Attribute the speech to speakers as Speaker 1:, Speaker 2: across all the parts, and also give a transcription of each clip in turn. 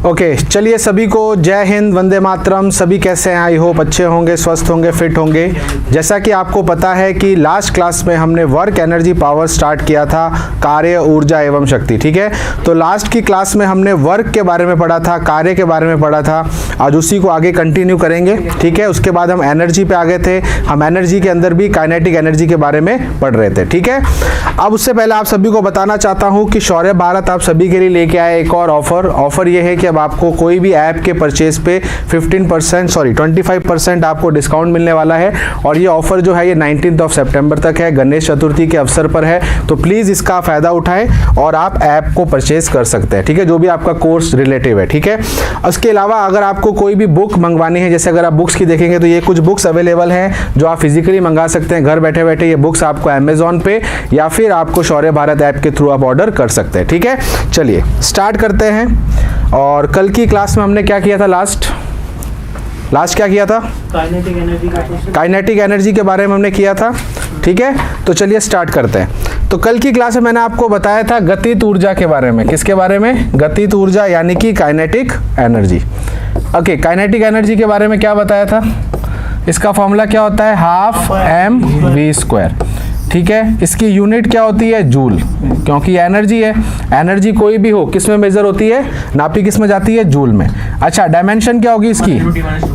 Speaker 1: Okay, चलिए सभी को जय हिंद, वंदे मातरम। सभी कैसे हैं? आई होप अच्छे होंगे, स्वस्थ होंगे, फिट होंगे। जैसा कि आपको पता है कि लास्ट क्लास में हमने वर्क एनर्जी पावर स्टार्ट किया था, कार्य ऊर्जा एवं शक्ति। ठीक है, तो लास्ट की क्लास में हमने वर्क के बारे में पढ़ा था, कार्य के बारे में पढ़ा था। आज उसी को आगे कंटिन्यू करेंगे। ठीक है, उसके बाद हम एनर्जी पे आ गए थे। हम एनर्जी के अंदर भी काइनेटिक एनर्जी के बारे में पढ़ रहे थे। ठीक है, अब उससे पहले आप सभी को बताना चाहता हूँ कि शौर्य भारत आप सभी के लिए लेके आए एक और ऑफर ये है कि अब आपको कोई भी ऐप के परचेज पे 25% आपको डिस्काउंट मिलने वाला है। और ये ऑफर जो है ये 19 सितंबर तक है, गणेश चतुर्थी के अवसर पर है। तो प्लीज़ इसका फ़ायदा उठाएं और आप ऐप को परचेज कर सकते हैं। ठीक है, जो भी आपका कोर्स रिलेटिव है। ठीक है, उसके अलावा अगर आपको कोई भी बुक मंगवानी है, जैसे अगर आप बुक्स की देखेंगे तो ये कुछ बुक्स अवेलेबल हैं जो आप फिजिकली मंगा सकते हैं। घर बैठे बैठे ये बुक्स आपको अमेजोन पे या फिर आपको शौर्य भारत ऐप के थ्रू आप ऑर्डर कर सकते हैं। ठीक है, चलिए स्टार्ट करते हैं। और कल की क्लास में हमने क्या किया था? लास्ट क्या किया था? काइनेटिक एनर्जी के बारे में हमने किया था। ठीक है, तो चलिए स्टार्ट करते हैं। तो कल की क्लास में मैंने आपको बताया था गतिज ऊर्जा के बारे में। किसके बारे में? गतिज ऊर्जा यानी कि kinetic energy. Okay, kinetic energy के बारे में क्या बताया था? इसका फॉर्मूला क्या होता है? Half mv²। ठीक है, इसकी यूनिट क्या होती है? जूल, क्योंकि एनर्जी है। एनर्जी कोई भी हो किस में मेजर होती है? नापी किस में जाती है? जूल में। अच्छा, डायमेंशन क्या होगी इसकी?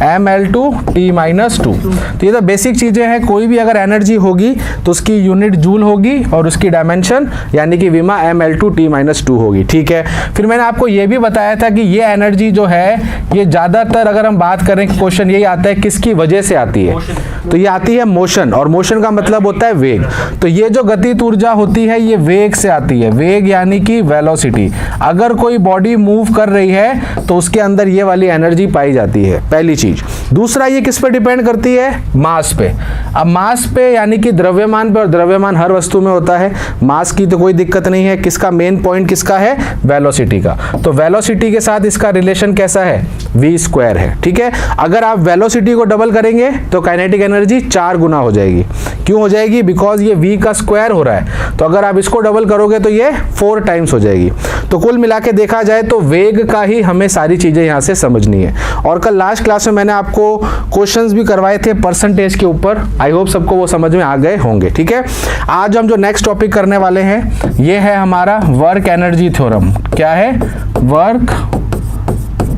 Speaker 1: mL2T-2। तो ये तो बेसिक चीजें हैं। कोई भी अगर एनर्जी होगी तो उसकी यूनिट जूल होगी और उसकी डायमेंशन यानी कि विमा mL2T-2 होगी। ठीक है, फिर मैंने आपको ये भी बताया था कि ये एनर्जी जो है ये ज्यादातर अगर हम बात करें, क्वेश्चन यही आता है किसकी वजह से आती है? तो ये आती है मोशन, और मोशन का मतलब होता है वेग। तो ये जो गतिज ऊर्जा होती है ये वेग से आती है। वेग यानी कि वेलोसिटी। अगर कोई बॉडी मूव कर रही है तो उसके अंदर ये वाली एनर्जी पाई जाती है, पहली चीज। दूसरा, ये किस पे डिपेंड करती है? मास पे। अब मास पे यानी कि द्रव्यमान पे, और द्रव्यमान हर वस्तु में होता है। मास की तो कोई दिक्कत नहीं है। किसका मेन पॉइंट किसका है? वेलोसिटी का। तो वेलोसिटी के साथ इसका रिलेशन कैसा है? v² है। ठीक है, अगर आप वेलोसिटी को डबल करेंगे तो काइनेटिक एनर्जी 4 गुना हो जाएगी। क्यों हो जाएगी? बिकॉज ये v का स्क्वायर हो रहा है। तो अगर आप इसको डबल करोगे तो ये 4 टाइम्स हो जाएगी। तो कुल मिला के देखा जाए तो वेग का ही हमें सारी चीजें यहां से समझनी है। और कल लास्ट क्लास में मैंने आपको क्वेश्चंस भी करवाए थे परसेंटेज के ऊपर। आई होप सबको वो समझ में आ गए होंगे। ठीक है, आज हम जो नेक्स्ट टॉपिक करने वाले हैं ये है हमारा वर्क एनर्जी थ्योरम। क्या है? Work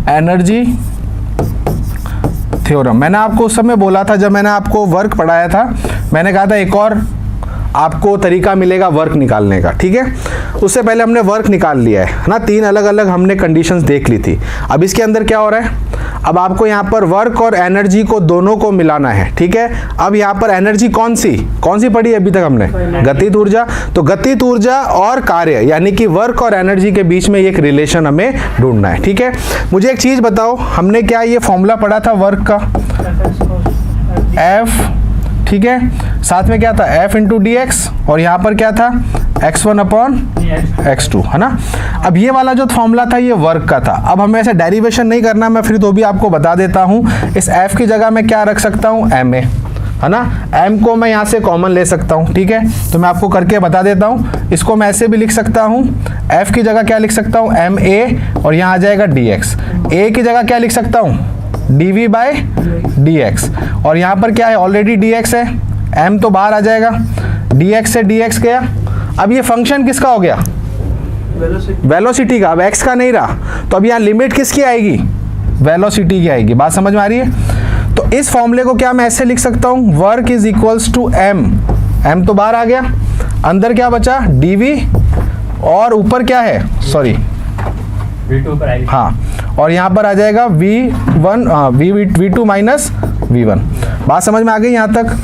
Speaker 1: energy theorem. मैंने आपको उस समय बोला था, जब मैंने आपको वर्क पढ़ाया था, मैंने कहा था एक और आपको तरीका मिलेगा वर्क निकालने का। ठीक है, उससे पहले हमने वर्क निकाल लिया है ना। 3 अलग अलग हमने कंडीशंस देख ली थी। अब इसके अंदर क्या हो रहा है? अब आपको यहाँ पर वर्क और एनर्जी को दोनों को मिलाना है। ठीक है, अब यहाँ पर एनर्जी कौन सी पढ़ी अभी तक हमने? गतिज ऊर्जा। तो गतिज ऊर्जा और कार्य यानी कि वर्क और एनर्जी के बीच में एक रिलेशन हमें ढूंढना है। ठीक है, मुझे एक चीज बताओ, हमने क्या ये फॉर्मूला पढ़ा था वर्क का? F। ठीक है, साथ में क्या था? F × dx, और यहाँ पर क्या था? x1/x2, है ना। अब ये वाला जो फॉर्मूला था ये वर्क का था। अब हमें ऐसे डेरिवेशन नहीं करना, मैं फिर तो भी आपको बता देता हूँ। इस F की जगह मैं क्या रख सकता हूँ? ma, है ना। m को मैं यहाँ से कॉमन ले सकता हूँ। ठीक है, तो मैं आपको करके बता देता हूँ। इसको मैं ऐसे भी लिख सकता हूँ, F की जगह क्या लिख सकता हूँ? ma, और यहाँ आ जाएगा dx। a की जगह क्या लिख सकता हूँ? dv/dx, और यहाँ पर क्या है? ऑलरेडी dx है, m तो बाहर आ जाएगा, dx से dx गया। अब ये फंक्शन किसका हो गया? वेलोसिटी का। अब x का नहीं रहा, तो अब यहाँ लिमिट किसकी आएगी? वेलोसिटी की आएगी। बात समझ में आ रही है? तो इस फॉर्मूले को क्या मैं ऐसे लिख सकता हूँ? Work is equals to m तो बाहर आ गया, अंदर क्या बचा? dv, और ऊपर क्या है? सॉरी हाँ, और यहाँ पर आ जाएगा v2 माइनस v1। बात समझ में आ गई यहाँ तक?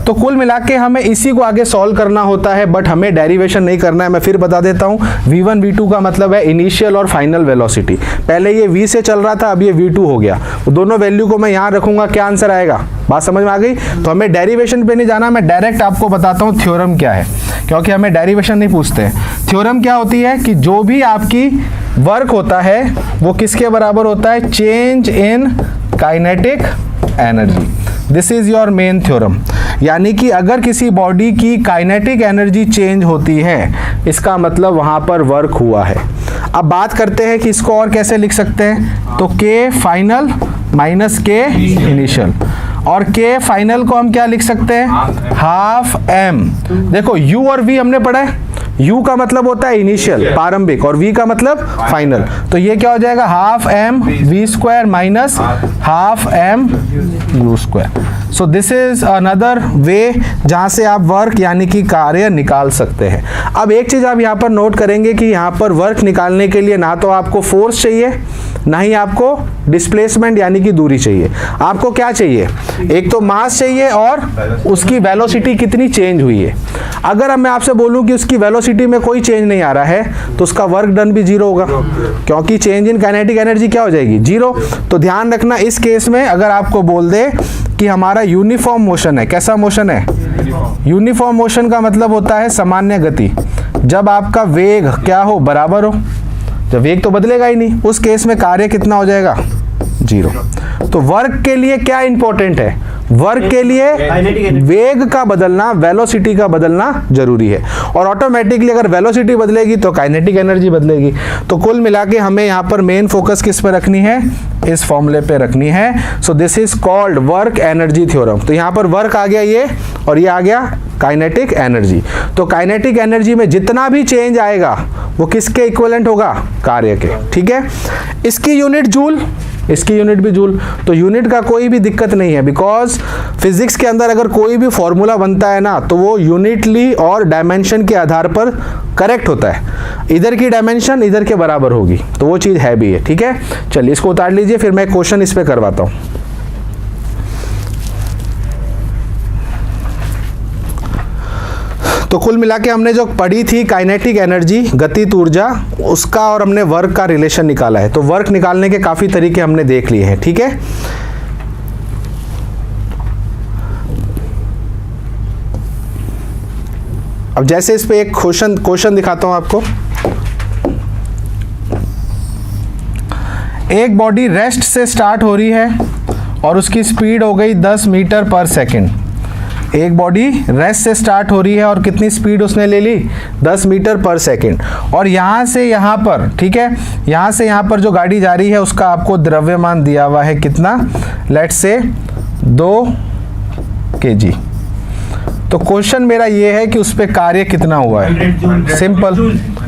Speaker 1: तो कुल मिला के हमें इसी को आगे सॉल्व करना होता है, बट हमें डेरिवेशन नहीं करना है। मैं फिर बता देता हूँ, v1 v2 का मतलब है इनिशियल और फाइनल वेलोसिटी। पहले ये v से चल रहा था, अब ये v2 हो गया। दोनों वैल्यू को मैं यहाँ रखूंगा, क्या आंसर आएगा? बात समझ में आ गई? तो हमें डेरिवेशन पे नहीं जाना, मैं डायरेक्ट आपको बताता हूँ थ्योरम क्या है, क्योंकि हमें डेरिवेशन नहीं पूछते हैं। थ्योरम क्या होती है कि जो भी आपकी वर्क होता है वो किसके बराबर होता है? Change in kinetic energy. This is your main theorem. यानी कि अगर किसी बॉडी की काइनेटिक एनर्जी चेंज होती है, इसका मतलब वहां पर वर्क हुआ है। अब बात करते हैं कि इसको और कैसे लिख सकते हैं, तो K final minus K initial, और K फाइनल को हम क्या लिख सकते हैं, हाफ M। देखो U और V हमने पढ़ा है, U का मतलब होता है इनिशियल प्रारंभिक और V का मतलब फाइनल, तो ये क्या हो जाएगा, half M V square minus half M U square. So this is another way जहाँ से आप वर्क यानी कि कार्य निकाल सकते हैं। अब एक चीज़ आप यहाँ पर नोट करेंगे कि यहाँ पर वर्क निकालने के लिए ना तो आपको फोर्स चाहिए, ना ही आपको डिस्प्लेसमेंट यानी कि दूरी चाहिए। आपको क्या चाहिए, एक तो मास चाहिए और उसकी वेलोसिटी कितनी चेंज हुई है। अगर मैं आपसे बोलूं कि उसकी वेलोसिटी में कोई चेंज नहीं आ रहा है तो उसका वर्क डन भी जीरो होगा, क्योंकि चेंज इन काइनेटिक एनर्जी क्या हो जाएगी, जीरो। तो ध्यान रखना इस केस में अगर आपको बोल दे कि हमारा यूनिफॉर्म मोशन है, कैसा मोशन है, यूनिफॉर्म मोशन का मतलब होता है सामान्य गति। जब आपका वेग क्या हो, बराबर हो, जब वेग तो बदलेगा ही नहीं, उस केस में कार्य कितना हो जाएगा, जीरो। तो वर्क के लिए क्या इंपॉर्टेंट है, वर्क के लिए वेग का बदलना, वेलोसिटी का बदलना जरूरी है, और ऑटोमेटिकली अगर वेलोसिटी बदलेगी तो काइनेटिक एनर्जी बदलेगी। तो कुल मिला के हमें यहाँ पर मेन फोकस किस पे रखनी है, इस फॉर्मूले पे रखनी है। सो this is called work energy theorem. तो यहाँ पर वर्क आ गया ये, और ये आ गया काइनेटिक एनर्जी। तो काइनेटिक एनर्जी में जितना भी चेंज आएगा वो किसके इक्विवेलेंट होगा, कार्य के, ठीक है। इसकी यूनिट जूल, इसकी यूनिट भी जूल। तो यूनिट का कोई भी दिक्कत नहीं है, बिकॉज फिजिक्स के अंदर अगर कोई भी फॉर्मूला बनता है ना तो वो यूनिटली और डायमेंशन के आधार पर करेक्ट होता है। इधर की डायमेंशन इधर के बराबर होगी, तो वो चीज़ है भी है, ठीक है। चलिए इसको उतार लीजिए, फिर मैं क्वेश्चन इस पे करवाता हूँ। तो कुल मिला के हमने जो पढ़ी थी काइनेटिक एनर्जी, गतिज ऊर्जा, उसका और हमने वर्क का रिलेशन निकाला है। तो वर्क निकालने के काफ़ी तरीके हमने देख लिए हैं, ठीक है। अब जैसे इस पे एक क्वेश्चन दिखाता हूं आपको। एक बॉडी रेस्ट से स्टार्ट हो रही है और उसकी स्पीड हो गई 10 मीटर पर सेकेंड। एक बॉडी रेस्ट से स्टार्ट हो रही है और कितनी स्पीड उसने ले ली, 10 मीटर पर सेकेंड। और यहाँ से यहाँ पर, ठीक है, यहाँ से यहाँ पर जो गाड़ी जा रही है उसका आपको द्रव्यमान दिया हुआ है कितना, लेट्स से 2 kg। तो क्वेश्चन मेरा ये है कि उस पर कार्य कितना हुआ है, सिंपल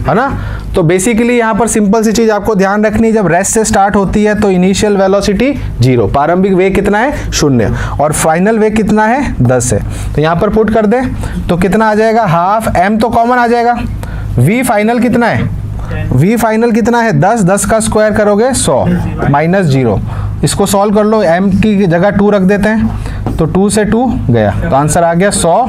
Speaker 1: है ना। तो बेसिकली यहाँ पर सिंपल सी चीज आपको ध्यान रखनी है, जब रेस्ट से स्टार्ट होती है तो इनिशियल वेलोसिटी 0, प्रारंभिक वेग कितना है 0, और फाइनल वेग कितना है 10 है। तो यहाँ पर पुट कर दे तो कितना आ जाएगा, हाफ m तो कॉमन आ जाएगा, v फाइनल कितना है, v फाइनल कितना है 10, 10 का स्क्वायर करोगे 100 माइनस 0। इसको सॉल्व कर लो, m की जगह 2 रख देते हैं, तो 2 से 2 गया, तो आंसर आ गया 100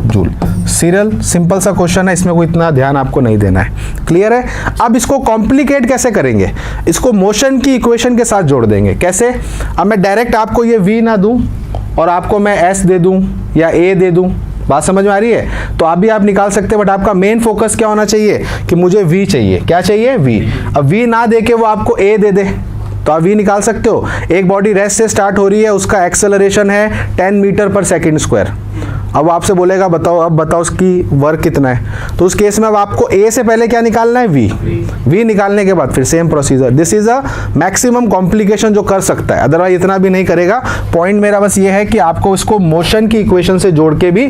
Speaker 1: जूल। सीरियल सिंपल सा क्वेश्चन है, इसमें कोई इतना ध्यान आपको नहीं देना है, क्लियर है। अब इसको कॉम्प्लिकेट कैसे करेंगे, इसको मोशन की इक्वेशन के साथ जोड़ देंगे। कैसे, अब मैं डायरेक्ट आपको ये v ना दूं और आपको मैं s दे दूं या a दे दूं, बात समझ में आ रही है, तो आप भी आप निकाल सकते हैं, बट आपका मेन फोकस क्या होना चाहिए कि मुझे v चाहिए, क्या चाहिए v। अब v ना दे के वो आपको a दे दे तो आप v निकाल सकते हो। एक बॉडी रेस्ट से स्टार्ट हो रही है, उसका एक्सेलरेशन है 10 मीटर पर सेकेंड स्क्वायर। अब आपसे बोलेगा बताओ, अब बताओ उसकी वर्क कितना है, तो उस केस में अब आपको a से पहले क्या निकालना है, v निकालने के बाद फिर same procedure. This is a maximum complication जो कर सकता है, अदरवाइज इतना भी नहीं करेगा। पॉइंट मेरा बस ये है कि आपको इसको मोशन की इक्वेशन से जोड़ के भी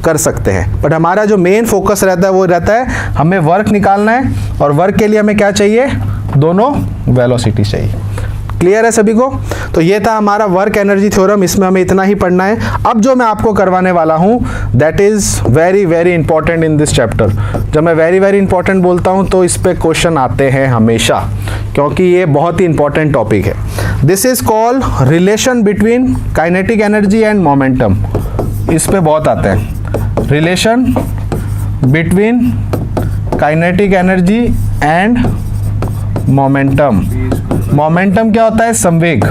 Speaker 1: कर सकते हैं, बट हमारा जो मेन फोकस रहता है वो रहता है हमें वर्क निकालना है, और वर्क के लिए हमें क्या चाहिए, दोनों वेलोसिटी चाहिए। क्लियर है सभी को। तो ये था हमारा वर्क एनर्जी थ्योरम, इसमें हमें इतना ही पढ़ना है। अब जो मैं आपको करवाने वाला हूँ that is very very important in this chapter. जब मैं वेरी वेरी इंपॉर्टेंट बोलता हूँ तो इस पे क्वेश्चन आते हैं हमेशा, क्योंकि ये बहुत ही इंपॉर्टेंट टॉपिक है। This is called relation between kinetic energy and momentum. इस पे बहुत आते हैं, relation between kinetic energy and momentum. Momentum क्या होता है, संवेग।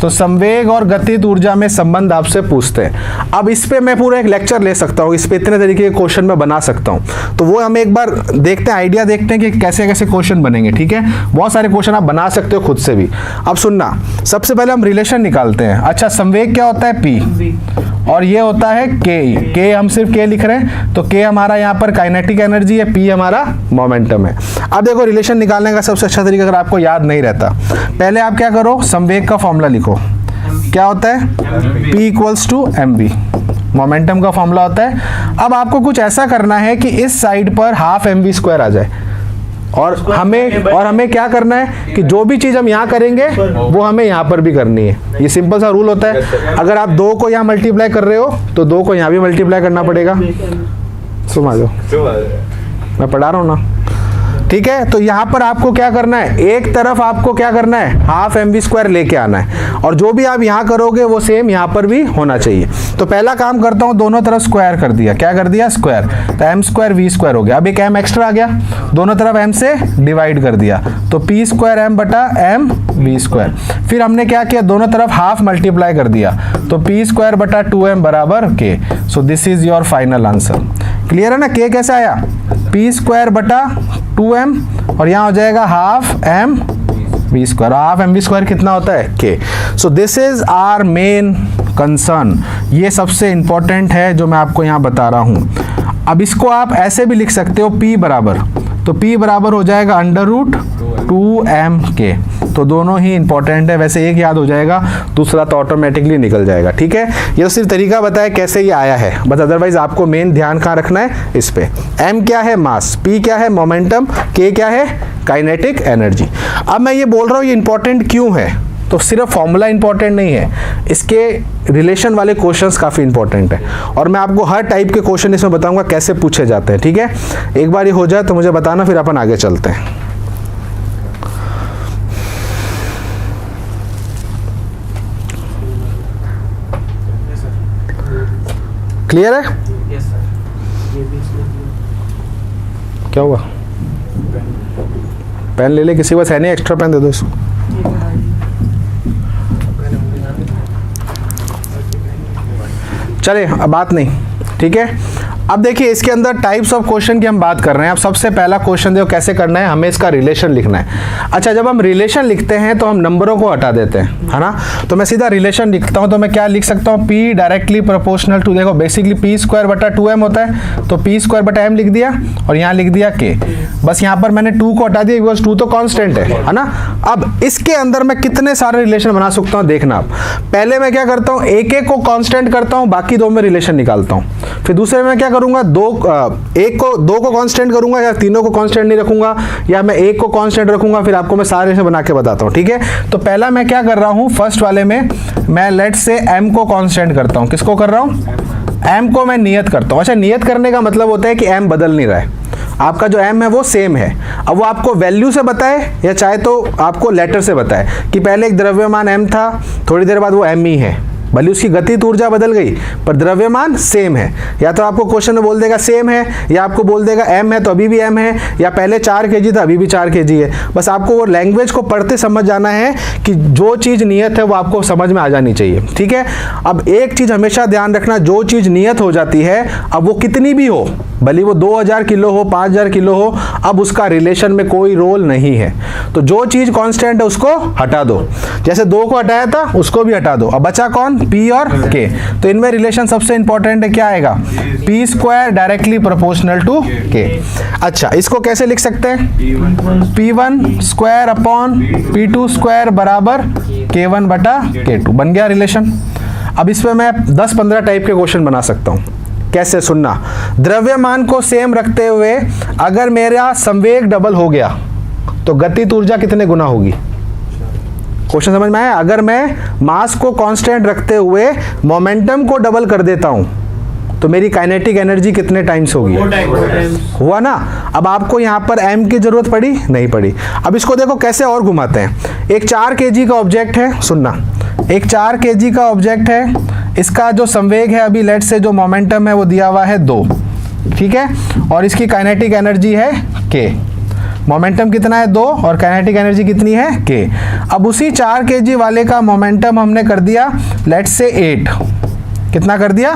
Speaker 1: तो संवेग और गतिज ऊर्जा में संबंध आपसे पूछते हैं। अब इस पे मैं पूरा एक लेक्चर ले सकता हूँ, इस पे इतने तरीके के क्वेश्चन मैं बना सकता हूँ, तो वो हम एक बार देखते हैं, आइडिया देखते हैं कि कैसे कैसे क्वेश्चन बनेंगे, ठीक है। बहुत सारे क्वेश्चन आप बना सकते हो खुद से भी। अब सुनना, सबसे पहले हम रिलेशन निकालते हैं। अच्छा, संवेग क्या होता है, P, और ये होता है के हम सिर्फ के लिख रहे हैं, तो के हमारा यहाँ पर काइनेटिक एनर्जी है, पी हमारा मोमेंटम है। अब देखो रिलेशन निकालने का सबसे अच्छा तरीका, अगर आपको याद नहीं रहता, पहले आप क्या करो, संवेग का फॉर्मूला लिखो। क्या होता है? P equals to mv, momentum का फॉर्मूला होता है। अब आपको कुछ ऐसा करना है कि इस साइड पर हाफ mv स्क्वायर आ जाए, और हमें क्या करना है कि जो भी चीज हम यहाँ करेंगे वो हमें यहाँ पर भी करनी है। ये सिंपल सा रूल होता है। अगर आप 2 को यहाँ मल्टीप्लाई कर रहे हो तो 2 को यहाँ भी मल्टीप्लाई करना पड़ेगा। सुमा दो, मैं पढ़ा रहा हूँ ना, ठीक है। तो यहाँ पर आपको क्या करना है, एक तरफ आपको क्या करना है, हाफ mv स्क्वायर लेके आना है, और जो भी आप यहाँ करोगे वो सेम यहाँ पर भी होना चाहिए। तो पहला काम करता हूँ, दोनों तरफ स्क्वायर कर दिया। क्या कर दिया? स्क्वायर। तो m स्क्वायर v स्क्वायर हो गया। अब एक m एक्स्ट्रा आ गया, दोनों तरफ m से डिवाइड कर दिया, तो p स्क्वायर m बटा m v स्क्वायर। फिर हमने क्या किया, दोनों तरफ हाफ मल्टीप्लाई कर दिया, तो p स्क्वायर बटा 2m बराबर k। So this is your final answer. Clear है ना? k कैसे आया? p स्क्वायर बटा 2m, और यहाँ हो जाएगा half m v square. Half m v square कितना होता है? k। So this is our main concern. ये सबसे इंपॉर्टेंट है जो मैं आपको यहाँ बता रहा हूँ। अब इसको आप ऐसे भी लिख सकते हो, p बराबर, तो p बराबर हो जाएगा अंडर रूट 2mk। तो दोनों ही इंपॉर्टेंट है। वैसे एक याद हो जाएगा, दूसरा तो ऑटोमेटिकली निकल जाएगा, ठीक है। ये तो सिर्फ तरीका बताया कैसे ये आया है, बस अदरवाइज आपको मेन ध्यान कहाँ रखना है, इस पे। m क्या है? मास। p क्या है? मोमेंटम। k क्या है? Kinetic energy. अब मैं ये बोल रहा हूँ ये इंपॉर्टेंट क्यों है, तो सिर्फ फॉर्मूला इंपॉर्टेंट नहीं है, इसके रिलेशन वाले क्वेश्चंस काफ़ी इंपॉर्टेंट है, और मैं आपको हर टाइप के क्वेश्चन इसमें बताऊंगा कैसे पूछे जाते हैं, ठीक है। एक बार ये हो जाए तो मुझे बताना, फिर अपन आगे चलते हैं। क्लियर है? क्या हुआ? पेन ले ले, किसी के पास है नहीं? एक्स्ट्रा पेन दे दो इसको। चले, अब बात नहीं, ठीक है। अब देखिए इसके अंदर टाइप्स ऑफ क्वेश्चन की हम बात कर रहे हैं। अब सबसे पहला क्वेश्चन देखो कैसे करना है, हमें इसका रिलेशन लिखना है। अच्छा, जब हम रिलेशन लिखते हैं तो हम नंबरों को हटा देते हैं, है ना। तो मैं सीधा रिलेशन लिखता हूं, तो मैं क्या लिख सकता हूं, p डायरेक्टली प्रोपोर्शनल टू, देखो बेसिकली p स्क्वायर बटा 2m होता है, तो p स्क्वायर बटा m लिख दिया, और यहाँ लिख दिया k। बस यहाँ पर मैंने 2 को हटा दिया बिकॉज 2 तो कांस्टेंट है ना। अब इसके अंदर मैं कितने सारे रिलेशन बना सकता हूँ, देखना आप। पहले मैं क्या करता हूँ, एक एक को कांस्टेंट करता हूँ, बाकी 2 में रिलेशन निकालता हूँ। फिर दूसरे में क्या करूंगा, 2 को कांस्टेंट करूंगा, या तीनों को कांस्टेंट नहीं रखूंगा, या मैं 1 को कांस्टेंट रखूंगा। फिर आपको मैं सारे से बना के बताता हूँ, ठीक है। तो पहला मैं क्या कर रहा हूँ, फर्स्ट वाले में मैं लेट से m को कांस्टेंट करता हूँ। किसको कर रहा हूँ? m को मैं नियत करता हूँ। अच्छा, नियत करने का मतलब होता है कि m बदल नहीं रहा है, आपका जो m है वो सेम है। अब वो आपको वैल्यू से बताए या चाहे तो आपको लेटर से बताए कि पहले एक द्रव्यमान m था, थोड़ी देर बाद वो m ही है, भले उसकी गतिज ऊर्जा बदल गई पर द्रव्यमान सेम है। या तो आपको क्वेश्चन में बोल देगा सेम है, या आपको बोल देगा m है तो अभी भी m है, या पहले 4 kg था अभी भी 4 kg है। बस आपको वो लैंग्वेज को पढ़ते समझ जाना है कि जो चीज़ नियत है वो आपको समझ में आ जानी चाहिए, ठीक है। अब एक चीज़ हमेशा ध्यान रखना, जो चीज़ नियत हो जाती है, अब वो कितनी भी हो, भले वो 2000 किलो हो, 5000 किलो हो, अब उसका रिलेशन में कोई रोल नहीं है। तो जो चीज़ कांस्टेंट है उसको हटा दो, जैसे 2 को हटाया था उसको भी हटा दो। अब बचा कौन? p और k। तो इनमें रिलेशन सबसे इंपॉर्टेंट है, क्या आएगा? p square directly proportional to k। अच्छा, इसको कैसे लिख सकते हैं? p1 square upon p2 square बराबर k1 बटा k2, बन गया रिलेशन। अब इस पे मैं 10-15 टाइप के क्वेश्चन बना सकता हूँ। कैसे? सुनना, द्रव्यमान को सेम रखते हुए अगर मेरा संवेग डबल हो गया तो गतिज ऊर्जा कितने गुना होगी? क्वेश्चन समझ में आया? अगर मैं मास को कांस्टेंट रखते हुए मोमेंटम को डबल कर देता हूं तो मेरी काइनेटिक एनर्जी कितने टाइम्स होगी? हुआ ना। अब आपको यहां पर m की जरूरत पड़ी? नहीं पड़ी। अब इसको देखो कैसे और घुमाते हैं। एक 4 kg का ऑब्जेक्ट है, सुनना, एक 4 kg का ऑब्जेक्ट है, इसका जो संवेग है अभी लेट से जो मोमेंटम है वो दिया हुआ है 2, ठीक है, और इसकी काइनेटिक एनर्जी है k। मोमेंटम कितना है? 2, और काइनेटिक एनर्जी कितनी है? k। अब उसी 4 kg वाले का मोमेंटम हमने कर दिया लेट से 8। कितना कर दिया?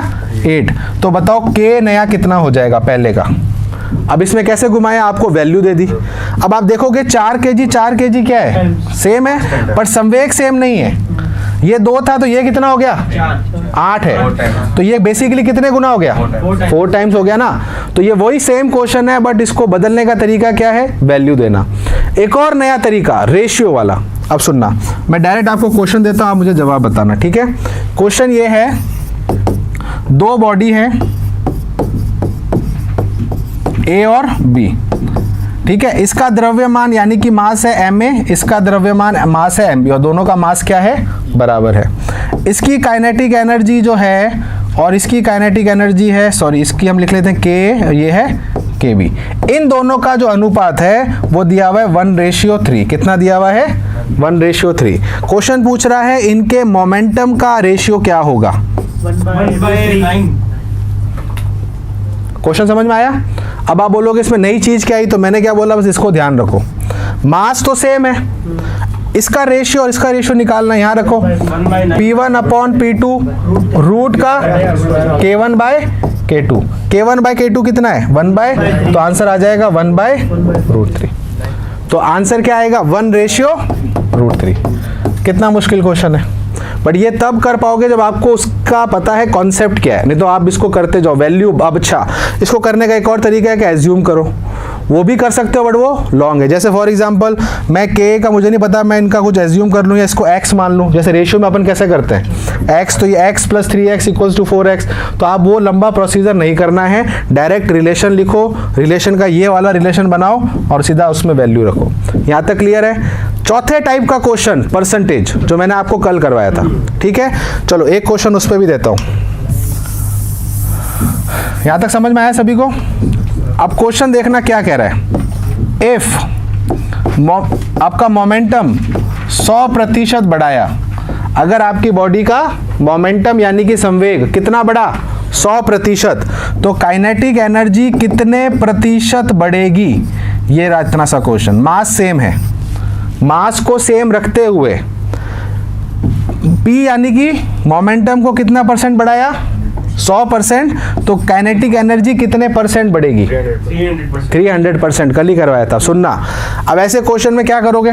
Speaker 1: 8। तो बताओ k नया कितना हो जाएगा पहले का? अब इसमें कैसे घुमाया, आपको वैल्यू दे दी। अब आप देखोगे 4 kg क्या है? सेम है, पर संवेग सेम नहीं है। ये 2 था तो ये कितना हो गया 8 है, तो ये बेसिकली कितने गुना हो गया 4 टाइम्स हो गया ना। तो ये वही सेम क्वेश्चन है, बट इसको बदलने का तरीका क्या है, वैल्यू देना। एक और नया तरीका रेशियो वाला। अब सुनना, मैं डायरेक्ट आपको क्वेश्चन देता हूं, आप मुझे जवाब बताना, ठीक है। क्वेश्चन ये है, 2 बॉडी है ए और बी, ठीक है। इसका द्रव्यमान यानी कि मास है ma, इसका द्रव्यमान मास है mb, और दोनों का मास क्या है, बराबर है। इसकी काइनेटिक एनर्जी जो है और इसकी काइनेटिक एनर्जी है, सॉरी इसकी हम लिख लेते हैं k, ये है kb। इन दोनों का जो अनुपात है वो दिया हुआ है 1:3। कितना दिया हुआ है 1:3। क्वेश्चन पूछ रहा है इनके मोमेंटम का रेशियो क्या होगा।
Speaker 2: 1/9।
Speaker 1: क्वेश्चन समझ में आया। अब आप बोलोगे इसमें नई चीज क्या आई, तो मैंने क्या बोला, बस इसको ध्यान रखो। मास तो सेम है, इसका रेशियो और इसका रेशियो निकालना, यहाँ रखो P1/P2 रूट का K1/K2। K1/K2 कितना है 1/, तो आंसर आ जाएगा 1/√3। तो आंसर क्या आएगा 1:√3। कितना मुश्किल क्वेश्चन है, बट ये तब कर पाओगे जब आपको उसका पता है कॉन्सेप्ट क्या है, नहीं तो आप इसको करते जाओ वैल्यू। अब अच्छा, इसको करने का एक और तरीका है कि एज्यूम करो, वो भी कर सकते हो बट वो लॉन्ग है। जैसे फॉर एग्जांपल मैं k का मुझे नहीं पता, मैं इनका कुछ एज्यूम कर लूँ या इसको x मान लूँ। जैसे रेशियो में अपन कैसे करते हैं x, तो ये x + 3x = 4x। तो आप वो लंबा प्रोसीजर नहीं करना है, डायरेक्ट रिलेशन लिखो, रिलेशन का ये वाला रिलेशन बनाओ और सीधा उसमें वैल्यू रखो। यहाँ तक क्लियर है। चौथे टाइप का क्वेश्चन परसेंटेज, जो मैंने आपको कल करवाया था, ठीक है। चलो एक क्वेश्चन उस पर भी देता हूँ। यहाँ तक समझ में आया सभी को। अब क्वेश्चन देखना क्या कह रहा है। इफ आपका मोमेंटम 100% बढ़ाया, अगर आपकी बॉडी का मोमेंटम यानी कि संवेग कितना बढ़ा 100%, तो काइनेटिक एनर्जी कितने प्रतिशत बढ़ेगी। ये इतना सा क्वेश्चन। मास सेम है, मास को सेम रखते हुए P यानी कि मोमेंटम को कितना परसेंट बढ़ाया 100%, तो काइनेटिक एनर्जी कितने परसेंट बढ़ेगी 300%। कल ही करवाया था, सुनना। अब ऐसे क्वेश्चन में क्या करोगे,